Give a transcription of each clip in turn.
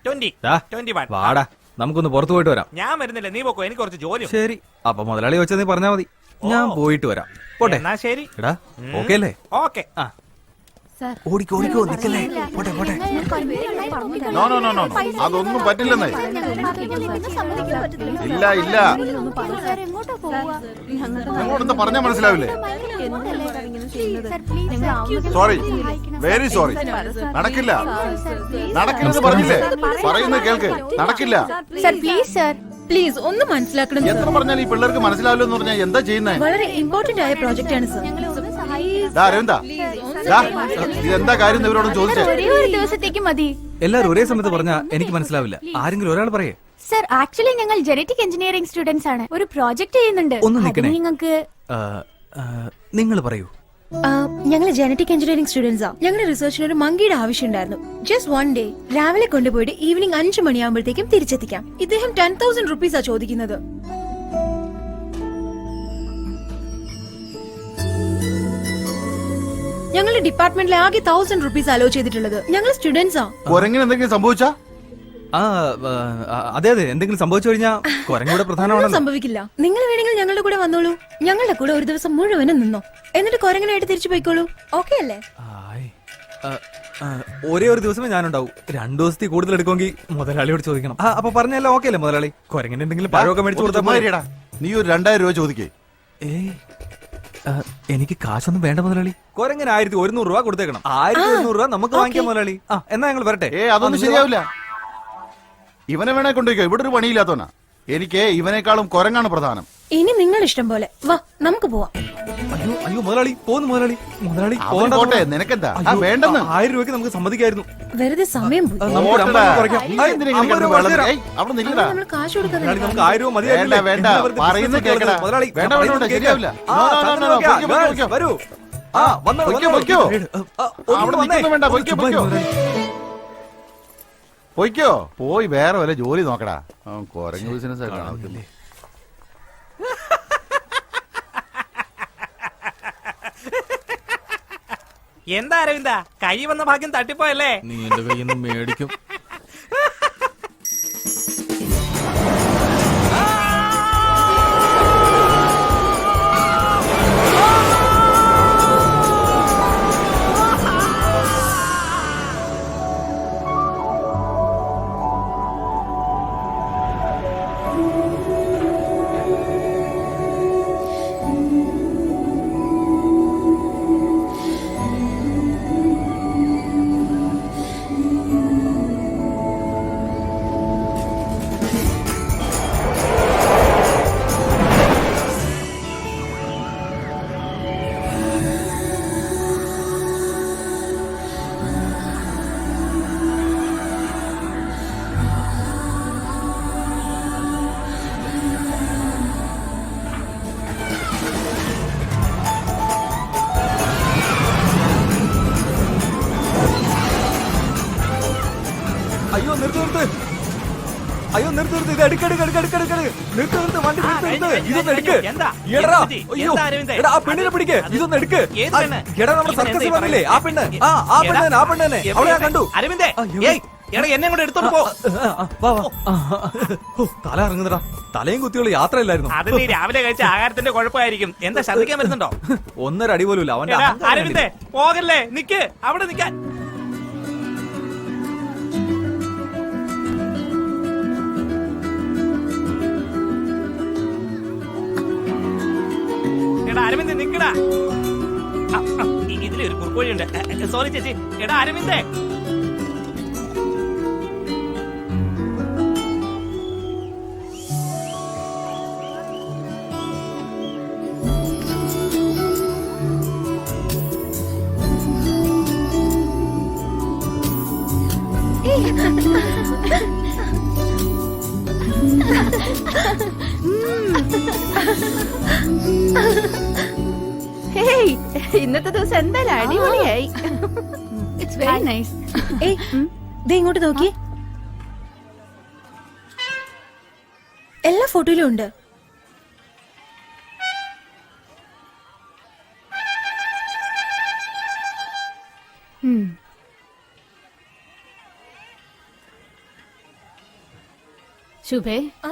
21. വാടാ, നമുക്കൊന്ന് പുറത്തു പോയിട്ട് വരാം. ഞാൻ വരുന്നില്ല, നീ പോക്കോ, എനിക്ക് കുറച്ച് ജോലി. ശരി, അപ്പൊ മുതലാളി വെച്ചാൽ നീ പറഞ്ഞാ മതി, ഞാൻ പോയിട്ട് വരാം. പോട്ടെ. എന്നാ ശരി. എടാ, ഓക്കെ അല്ലേ? ഓക്കെ. ഓടിക്കോ നിക്കല്ലേ. പോട്ടെ. നോ അതൊന്നും പറ്റില്ലെന്നേ. ഇല്ല അങ്ങോട്ടൊന്ന് പറഞ്ഞാൽ മനസ്സിലാവില്ലേ? Sorry, very sorry. നടക്കില്ലെന്ന് പറഞ്ഞില്ലേ? പറയുന്നത് കേൾക്ക്, നടക്കില്ല. പ്ലീസ് ഒന്ന് മനസ്സിലാക്കണം. എത്ര പറഞ്ഞാൽ ഈ പിള്ളേർക്ക് മനസ്സിലാവില്ല എന്ന് പറഞ്ഞാൽ എന്താ ചെയ്യുന്നത്? വളരെ ഇമ്പോർട്ടന്റ് ആയ പ്രോജക്റ്റ് ആണ് സർ. അരവിന്ദ, ഇതെന്താ കാര്യം ഇവരോടും ചോദിച്ചേ? ഒരു ദിവസത്തേക്ക് മതി. എല്ലാരും ഒരേ സമയത്ത് പറഞ്ഞാ എനിക്ക് മനസ്സിലാവില്ല. ആരെങ്കിലും ഒരാൾ പറയേ. സർ, ആക്ച്വലി ഞങ്ങൾ ജനറ്റിക് എഞ്ചിനീയറിംഗ് സ്റ്റുഡൻസ് ആണ്. ഒരു പ്രോജക്ട് ചെയ്യുന്നുണ്ട്. ഒന്ന് നിൽക്കണേ. നിങ്ങൾക്ക് നിങ്ങൾ പറയൂ. ഞങ്ങൾ ജനറ്റിക് എഞ്ചിനീയറിംഗ് സ്റ്റുഡൻസാ. ഞങ്ങളുടെ റിസർച്ചിന് ഒരു മങ്കിയുടെ ആവശ്യം ഉണ്ടായിരുന്നു. ജസ്റ്റ് 1 ഡേ രാവിലെ കൊണ്ടുപോയിട്ട് ഈവനിങ് 5 മണിയാകുമ്പോഴത്തേക്കും തിരിച്ചെത്തിക്കാം. ഇദ്ദേഹം 10,000 റുപ്പീസാ ചോദിക്കുന്നത്. ഞങ്ങളുടെ ഡിപ്പാർട്ട്മെന്റിലെ ആകെ 1000 റുപ്പീസ് അലോ ചെയ്തിട്ടുള്ളത്. ഞങ്ങൾ സ്റ്റുഡൻസാ. എന്തെങ്കിലും സംഭവിച്ചാ? അതെ, എന്തെങ്കിലും സംഭവിച്ചു കഴിഞ്ഞാൽ കുരങ്ങൂടെ പ്രധാനമാണോ? സംഭവിക്കില്ല. നിങ്ങൾ വേണമെങ്കിൽ ഞങ്ങളുടെ കൂടെ വന്നോളൂ. ഞങ്ങളുടെ കൂടെ ഒരു ദിവസം മുഴുവനും നിന്നോ, എന്നിട്ട് കുരങ്ങനായിട്ട് തിരിച്ചു പോയിക്കോളൂ. ഓക്കെ അല്ലേ? ഒരേ ഒരു ദിവസമേ ഞാനുണ്ടാവും. 2 ദിവസത്തിൽ കൂടുതൽ എടുക്കുമെങ്കിൽ മുതലാളിയോട് ചോദിക്കണം. അപ്പൊ പറഞ്ഞല്ലോ, ഓക്കെ അല്ലേ മുതലാളി? കുരങ്ങിന് എന്തെങ്കിലും പഴമൊക്കെ മേടിച്ചു കൊടുത്താ നീ ഒരു 2000 രൂപ ചോദിക്കേ. എനിക്ക് കാശൊന്നും വേണ്ട മുതലാളി. കുരങ്ങിന് 1100 രൂപ കൊടുത്തേക്കണം. 1100 രൂപ നമുക്ക് വാങ്ങിക്കാം മുതലാളി. എന്നാ ഞങ്ങൾ വരട്ടെ. അതൊന്നും ശരിയാവില്ല. ഇവനെ വേണേ കൊണ്ടുപോയിക്കോ, ഇവിടെ ഒരു പണിയില്ലാത്തവനാ. എനിക്ക് ഇവനേക്കാളും കുരങ്ങാണ് പ്രധാനം. ഇനി നിങ്ങൾ ഇഷ്ടം പോലെ വാ, നമുക്ക് പോവാം. അയ്യോ മുതലാളി, പോന്നു മുതലാളി. പോട്ടെ, നിനക്കെന്താ വേണ്ടെന്ന്? 1000 രൂപയ്ക്ക് നമുക്ക് സമ്മതിക്കായിരുന്നു. വെറുതെ സമയം കാശ് കൊടുക്കാൻ നമുക്ക് 1000 രൂപ മതിയായില്ല. വേണ്ട, പറയുന്നത് കേൾക്കടാ. വേണ്ട, ശരിയാവില്ല. വരൂ. പൊയ്ക്കോ, പോയി വേറെ വല്ല ജോലി നോക്കടാ. കുരങ്ങ് ബിസിനസ് ആയിട്ടാണ്. എന്താ അരവിന്ദ, കൈ വന്ന ഭാഗ്യം തട്ടിപ്പോയല്ലേ? നീ എന്റെ കയ്യിൽ നിന്ന് മേടിക്കും. അയ്യോ നിർത്ത്, ഇത് എടുക്ക്, നിർത്ത്, വണ്ടി നിർത്ത്, ഇതൊന്ന് എടുക്ക്. ആ പെണ്ണിനെ പിടിക്ക്, ഇതൊന്ന് എടുക്ക്. എടാ, നമ്മുടെ സർക്കസിൽ വന്നില്ലേ ആ പെണ്ണ്, ആ പെണ്ണനെ അവളെ ഞാൻ കണ്ടു. അരവിന്ദേ, എന്നെ കൂടെ എടുത്തോണ്ട് പോ. തല ഇറങ്ങുന്നടാ, തലയും കുത്തിയുള്ള യാത്രയില്ലായിരുന്നു. അത് നീ രാവിലെ കഴിച്ച ആഹാരത്തിന്റെ കുഴപ്പമായിരിക്കും. എന്താ ശ്രദ്ധിക്കാൻ വരുന്നുണ്ടോ? 1.5 അടി പോലും ഇല്ല അവന്റെ. അരവിന്ദേ, പോകല്ലേ, നിക്ക് അവിടെ നിക്കാൻ. അരവിന്ദ് നിക്കടാ, ഇതിലൊരു കുറുക്കോഴിയുണ്ട്. സോറി ചേച്ചി. എടാ അരവിന്ദേ, ഇന്നത്തെ ദിവസം എന്തായാലും അടിപൊളിയായി. It's very nice. ഇങ്ങോട്ട് നോക്കി, എല്ലാ ഫോട്ടോയിലും ഉണ്ട്. ശുഭേ ആ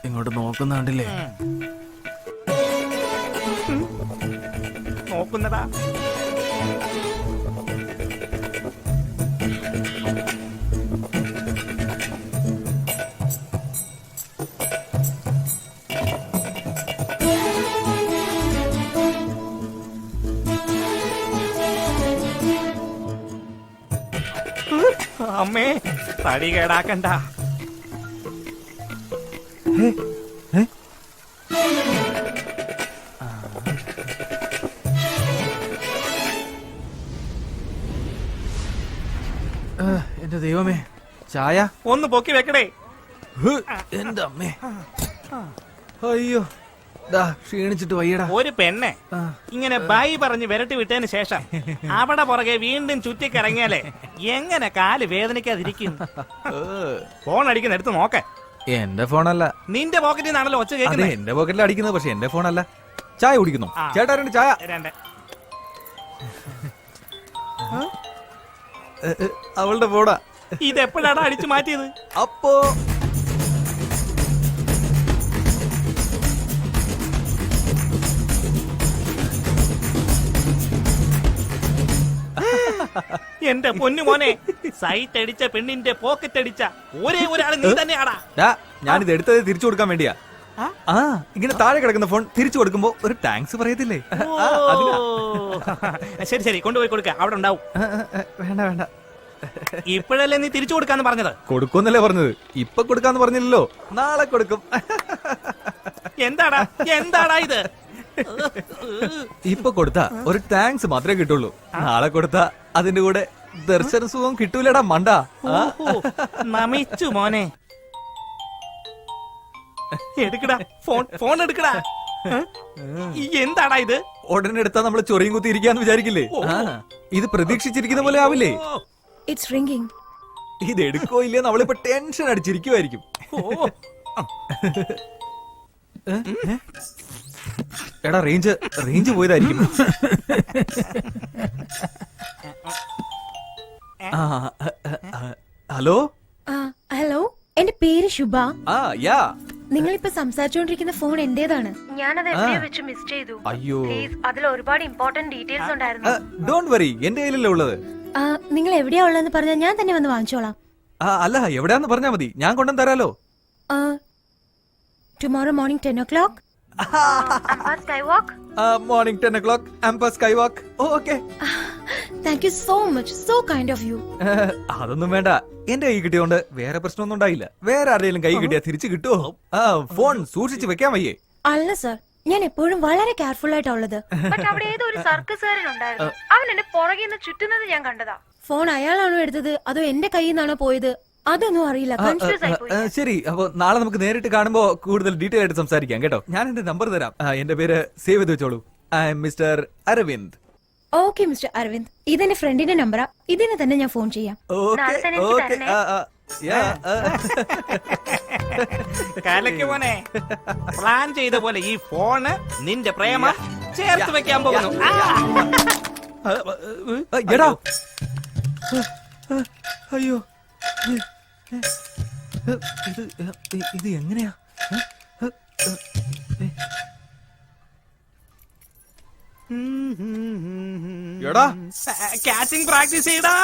ഇങ്ങോട്ട് നോക്കുന്ന കണ്ടില്ലേ? നോക്കുന്നതാ. അമ്മേ, തടി കേടാക്കണ്ട. എന്റെ ദൈവമേ, ചായ ഒന്ന് പൊക്കി വെക്കടേ. എന്റെ അമ്മേ, അയ്യോ, ക്ഷീണിച്ചിട്ട് വയ്യടാ. ഒരു പെണ്ണെ ഇങ്ങനെ ബൈ പറഞ്ഞ് വിരട്ടി വിട്ടതിന് ശേഷം അവിടെ പുറകെ വീണ്ടും ചുറ്റിക്കിറങ്ങിയാലേ എങ്ങനെ കാല് വേദനിക്കാതിരിക്കും? ഫോൺ അടിക്കുന്ന എടുത്ത് നോക്ക. എന്റെ ഫോണല്ല. നിന്റെ പോക്കറ്റിൽ നിന്നാണല്ലോ ഒച്ച അതെ, കേൾക്കുന്നത്. എന്റെ പോക്കറ്റിൽ അടിക്കുന്നത്, പക്ഷെ എന്റെ ഫോണല്ല. ചായ കുടിക്കുന്നു. ചേട്ടാ, രണ്ട് ചായ. രണ്ട്. അവളുടെ ഫോണാ. ഇതെപ്പോഴാണ് അടിച്ചു മാറ്റിയത്? അപ്പോ എന്റെ പൊന്നു മോനെ, സൈറ്റ് അടിച്ച പെണ്ണിന്റെ പോക്കറ്റ് അടിച്ച ഒരേ ഒരാൾ നീ തന്നെയാടാ. ഞാനിത് എടുത്തത് തിരിച്ചു കൊടുക്കാൻ വേണ്ടിയാ. ആ, ഇങ്ങനെ താഴെ കിടക്കുന്ന ഫോൺ തിരിച്ചു കൊടുക്കുമ്പോ ഒരു താങ്ക്സ് പറയത്തില്ലേ? ശരി ശരി, കൊണ്ടുപോയി കൊടുക്ക, അവിടെ ഉണ്ടാവും. വേണ്ട വേണ്ട, ഇപ്പോഴല്ലേ നീ തിരിച്ചു കൊടുക്കാന്ന് പറഞ്ഞത്? കൊടുക്കുമെന്നല്ലേ പറഞ്ഞത്. ഇപ്പൊ കൊടുക്കാന്ന് പറഞ്ഞില്ലല്ലോ, നാളെ കൊടുക്കും. എന്താടാ എന്താടാ ഇത്? ഇപ്പൊ കൊടുത്താ ഒരു താങ്ക്സ് മാത്രമേ കിട്ടുള്ളൂ. നാളെ കൊടുത്താ അതിന്റെ കൂടെ ദർശന സുഖം കിട്ടൂലടാ മണ്ട. നമിച്ചു മോനെ. എടുക്കടാ ഫോൺ, ഫോൺ എടുക്കടാ. എന്താടാ ഇത്? ഉടനെ എടുത്താ നമ്മള് ചൊറിയും കുത്തി ഇരിക്കാന്ന് വിചാരിക്കില്ലേ? ഇത് പ്രതീക്ഷിച്ചിരിക്കുന്ന പോലെ ആവില്ലേ? It's ringing. ഇത് എടുക്കോ ഇല്ലേ നമ്മളിപ്പോ ടെൻഷൻ അടിച്ചിരിക്കുവായിരിക്കും. എടാ, റേഞ്ച് പോയതായിരിക്കും. ഹലോ ഹലോ, എന്റെ പേര് ശുഭ. യാ. നിങ്ങളിപ്പോ സംസാരിച്ചുകൊണ്ടിരിക്കുന്ന ഫോൺ എന്റേതാണ്. ഞാനത് എവിടെ വെച്ച് മിസ് ചെയ്തു. അയ്യോ, പ്ലീസ്, അതിൽ ഒരുപാട് ഇമ്പോർട്ടന്റ് ഡീറ്റെയിൽസ് ഉണ്ടായിരുന്നു. ഡോണ്ട് വറി, എന്റെ കയ്യിലല്ലേ ഉള്ളത്. നിങ്ങൾ എവിടെയാ ഉള്ളതെന്ന് പറഞ്ഞാൽ ഞാൻ തന്നെ വന്ന് വാങ്ങിച്ചോളാം. അല്ല, എവിടെയാന്ന് പറഞ്ഞാ മതി, ഞാൻ കൊണ്ടുവന്ന് തരാലോ. Tomorrow morning 10 o'clock. Skywalk. Morning 10 o'clock, Empire Skywalk. Okay. Thank you so much, so kind of you. അതൊന്നും വേണ്ട, എന്റെ കൈ കിട്ടിയോണ്ട് വേറെ പ്രശ്നമൊന്നും ഉണ്ടായില്ല. വേറെ ആരുടെയും കൈ കിട്ടിയാ തിരിച്ചു കിട്ടുമോ? ഫോൺ സൂക്ഷിച്ച് വെക്കാൻ വയ്യേ? അല്ല സർ, ഞാൻ എപ്പോഴും വളരെ കെയർഫുൾ ആയിട്ടുള്ളത്. അവിടെ ഏതോ ഒരു സർക്കസുകാരൻ ഉണ്ടായിരുന്നു. അവൻ എന്നെ പുറകെ നിന്ന് ചുറ്റുന്നത് ഞാൻ കണ്ടതാ. ഫോൺ അയാളാണോ എടുത്തത് അതോ എന്റെ കയ്യിൽ നിന്നാണോ പോയത് അതൊന്നും അറിയില്ല. കൺഫ്യൂസ് ആയി പോയി. ശരി, അപ്പൊ നാളെ നമുക്ക് നേരിട്ട് കാണുമ്പോ കൂടുതൽ ഡീറ്റെയിൽ ആയിട്ട് സംസാരിക്കാം കേട്ടോ. ഞാൻ എന്റെ നമ്പർ തരാം. എന്റെ പേര് സേവ് ചെയ്ത് വെച്ചോളൂ. I am Mister Aravind. Okay Mister Aravind, ഇതെന്റെ ഫ്രണ്ടിന്റെ നമ്പറാ. ഇതിന് തന്നെ ഞാൻ ഫോൺ ചെയ്യാം. കലക്ക് മോനെ, പ്ലാൻ ചെയ്ത പോലെ ഈ ഫോണ് നിന്റെ പ്രേമം ചേർത്ത് വെക്കാൻ പോകുന്നു. എടാ, അയ്യോ, ഇത് എങ്ങനെയാ? എടാ, ക്യാച്ചിങ് പ്രാക്ടീസ് ചെയ്യടാ.